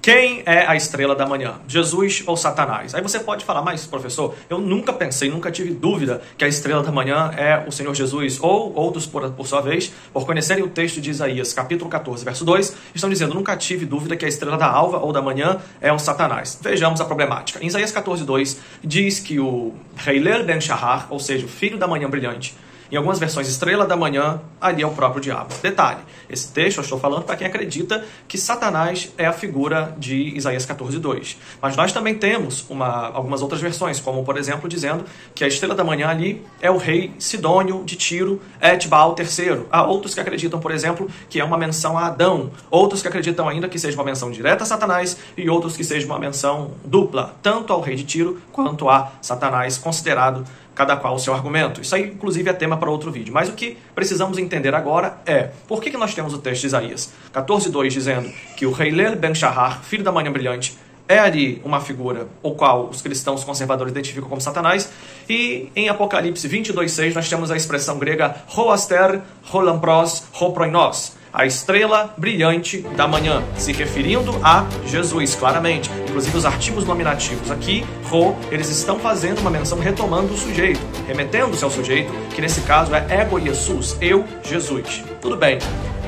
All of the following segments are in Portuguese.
Quem é a estrela da manhã? Jesus ou Satanás? Aí você pode falar, mas professor, eu nunca pensei, nunca tive dúvida que a estrela da manhã é o Senhor Jesus, ou outros, por sua vez, por conhecerem o texto de Isaías, capítulo 14, verso 2, estão dizendo, nunca tive dúvida que a estrela da alva ou da manhã é o Satanás. Vejamos a problemática. Em Isaías 14, 2, diz que o Heilel ben Shahar, ou seja, o filho da manhã brilhante, em algumas versões, estrela da manhã, ali é o próprio diabo. Detalhe, esse texto eu estou falando para quem acredita que Satanás é a figura de Isaías 14, 2. Mas nós também temos algumas outras versões, como, por exemplo, dizendo que a estrela da manhã ali é o rei Sidônio de Tiro, Etbaal III. Há outros que acreditam, por exemplo, que é uma menção a Adão. Outros que acreditam ainda que seja uma menção direta a Satanás e outros que seja uma menção dupla, tanto ao rei de Tiro quanto a Satanás, considerado cada qual o seu argumento. Isso aí, inclusive, é tema para outro vídeo. Mas o que precisamos entender agora é por que nós temos o texto de Isaías 14:2 dizendo que o Heilel ben Shahar, filho da manhã brilhante, é ali uma figura o qual os cristãos conservadores identificam como Satanás, e em Apocalipse 22:6 nós temos a expressão grega Ho aster, ho lampros, ho proinos, a estrela brilhante da manhã, se referindo a Jesus, claramente. Inclusive os artigos nominativos aqui, Ro, eles estão fazendo uma menção retomando o sujeito, remetendo-se ao sujeito, que nesse caso é Ego Jesus, eu, Jesus. Tudo bem.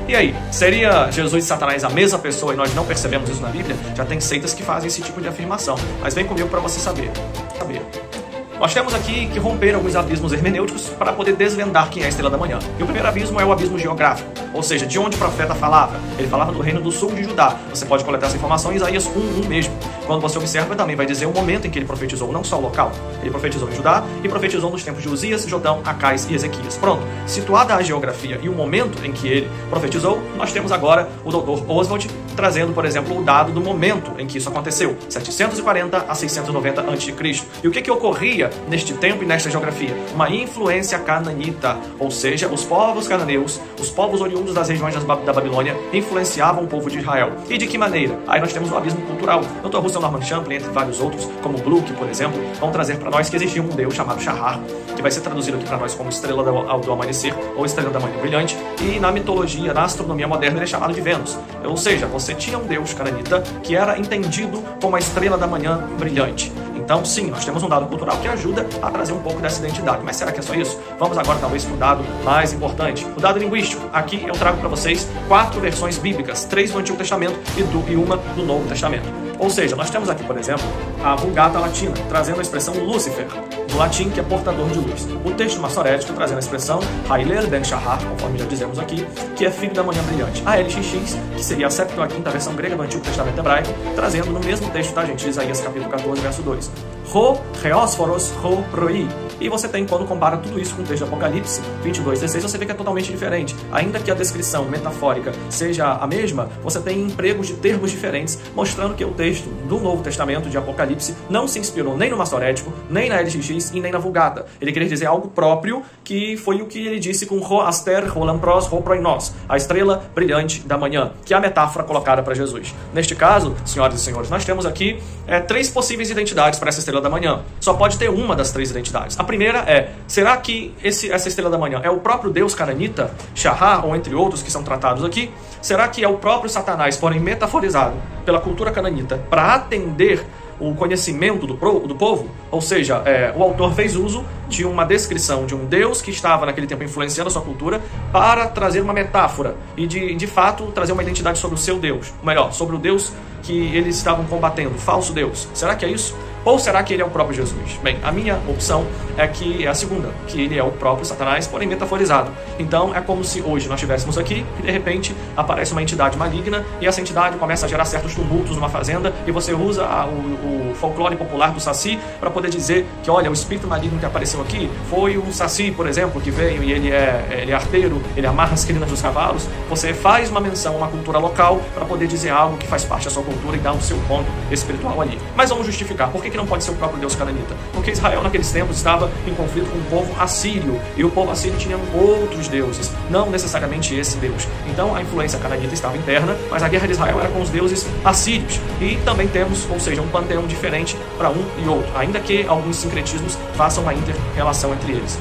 E aí, seria Jesus e Satanás a mesma pessoa e nós não percebemos isso na Bíblia? Já tem seitas que fazem esse tipo de afirmação. Mas vem comigo para você saber. Nós temos aqui que romper alguns abismos hermenêuticos para poder desvendar quem é a estrela da manhã. E o primeiro abismo é o abismo geográfico, ou seja, de onde o profeta falava. Ele falava do reino do sul de Judá. Você pode coletar essa informação em Isaías 1:1 mesmo. Quando você observa, também vai dizer o momento em que ele profetizou, não só o local. Ele profetizou em Judá e profetizou nos tempos de Uzias, Jotão, Acais e Ezequias. Pronto, situada a geografia e o momento em que ele profetizou, nós temos agora o Dr. Oswald trazendo, por exemplo, o dado do momento em que isso aconteceu, 740 a 690 a.C. E o que ocorria neste tempo e nesta geografia? Uma influência cananita, ou seja, os povos cananeus, os povos oriundos das regiões da Babilônia, influenciavam o povo de Israel. E de que maneira? Aí nós temos o abismo cultural. Dr. Russell Norman Champlin, entre vários outros, como Gluck, por exemplo, vão trazer para nós que existia um deus chamado Shahar, que vai ser traduzido aqui para nós como estrela do amanhecer, ou estrela da manhã brilhante, e na mitologia, na astronomia moderna, ele é chamado de Vênus. Ou seja, você tinha um deus cananita que era entendido como a estrela da manhã brilhante. Então, sim, nós temos um dado cultural que ajuda a trazer um pouco dessa identidade. Mas será que é só isso? Vamos agora, talvez, para o dado mais importante. O dado linguístico. Aqui eu trago para vocês 4 versões bíblicas, 3 do Antigo Testamento e uma do Novo Testamento. Ou seja, nós temos aqui, por exemplo, a Vulgata Latina, trazendo a expressão Lúcifer, do latim, que é portador de luz. O texto maçorético trazendo a expressão Heilel ben Shahar, conforme já dizemos aqui, que é filho da manhã brilhante. A LXX, que seria a 7ª versão grega do Antigo Testamento hebraico, trazendo no mesmo texto, tá, gente? Isaías capítulo 14, verso 2. Ho, Reósforos, Ho, Proi. E você tem, quando compara tudo isso com o texto de Apocalipse 22:16, você vê que é totalmente diferente. Ainda que a descrição metafórica seja a mesma, você tem empregos de termos diferentes, mostrando que o texto do Novo Testamento de Apocalipse não se inspirou nem no maçorético, nem na LXX e nem na Vulgata. Ele queria dizer algo próprio, que foi o que ele disse com Ho Aster, Ho Lampros, Ho Proinos, a estrela brilhante da manhã, que é a metáfora colocada para Jesus. Neste caso, senhoras e senhores, nós temos aqui 3 possíveis identidades para essa estrela da manhã. Só pode ter uma das 3 identidades. A primeira é, será que essa estrela da manhã é o próprio Deus cananita, Shahar, ou entre outros que são tratados aqui? Será que é o próprio Satanás, porém metaforizado pela cultura cananita, para atender o conhecimento do povo? Ou seja, o autor fez uso de uma descrição de um Deus que estava naquele tempo influenciando a sua cultura para trazer uma metáfora e de fato trazer uma identidade sobre o seu Deus, ou melhor, sobre o Deus que eles estavam combatendo, o falso Deus. Será que é isso? Ou será que ele é o próprio Jesus? Bem, a minha opção é que é a segunda, que ele é o próprio Satanás, porém metaforizado. Então é como se hoje nós estivéssemos aqui e de repente aparece uma entidade maligna e essa entidade começa a gerar certos tumultos numa fazenda e você usa o folclore popular do Saci para poder dizer que, olha, o espírito maligno que apareceu aqui foi o Saci, por exemplo, que veio e ele é arteiro, ele amarra as crinas dos cavalos. Você faz uma menção a uma cultura local para poder dizer algo que faz parte da sua cultura e dar o seu ponto espiritual ali. Mas vamos justificar. Por que não pode ser o próprio Deus cananita? Porque Israel naqueles tempos estava em conflito com o povo assírio, e o povo assírio tinha outros deuses, não necessariamente esse Deus. Então a influência cananita estava interna, mas a guerra de Israel era com os deuses assírios. E também temos, ou seja, um panteão diferente para um e outro, ainda que alguns sincretismos façam uma inter-relação entre eles.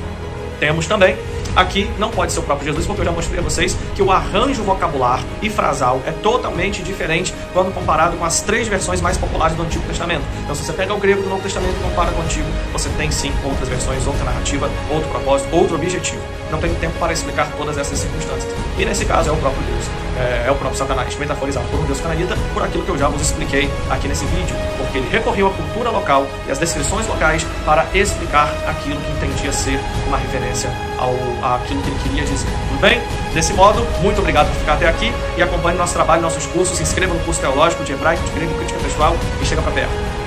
Temos também Aqui não pode ser o próprio Jesus, porque eu já mostrei a vocês que o arranjo vocabular e frasal é totalmente diferente quando comparado com as 3 versões mais populares do Antigo Testamento. Então, se você pega o grego do Novo Testamento e compara com o Antigo, você tem sim outras versões, outra narrativa, outro propósito, outro objetivo. Não tenho tempo para explicar todas essas circunstâncias. E nesse caso é o próprio Deus, é o próprio Satanás, metaforizado por um Deus cananita, por aquilo que eu já vos expliquei aqui nesse vídeo, porque ele recorreu à cultura local e às descrições locais para explicar aquilo que entendia ser uma referência àquilo que ele queria dizer. Tudo bem? Desse modo, muito obrigado por ficar até aqui e acompanhe nosso trabalho, nossos cursos, se inscreva no curso teológico de hebraico, de grego e crítica textual e chega para perto.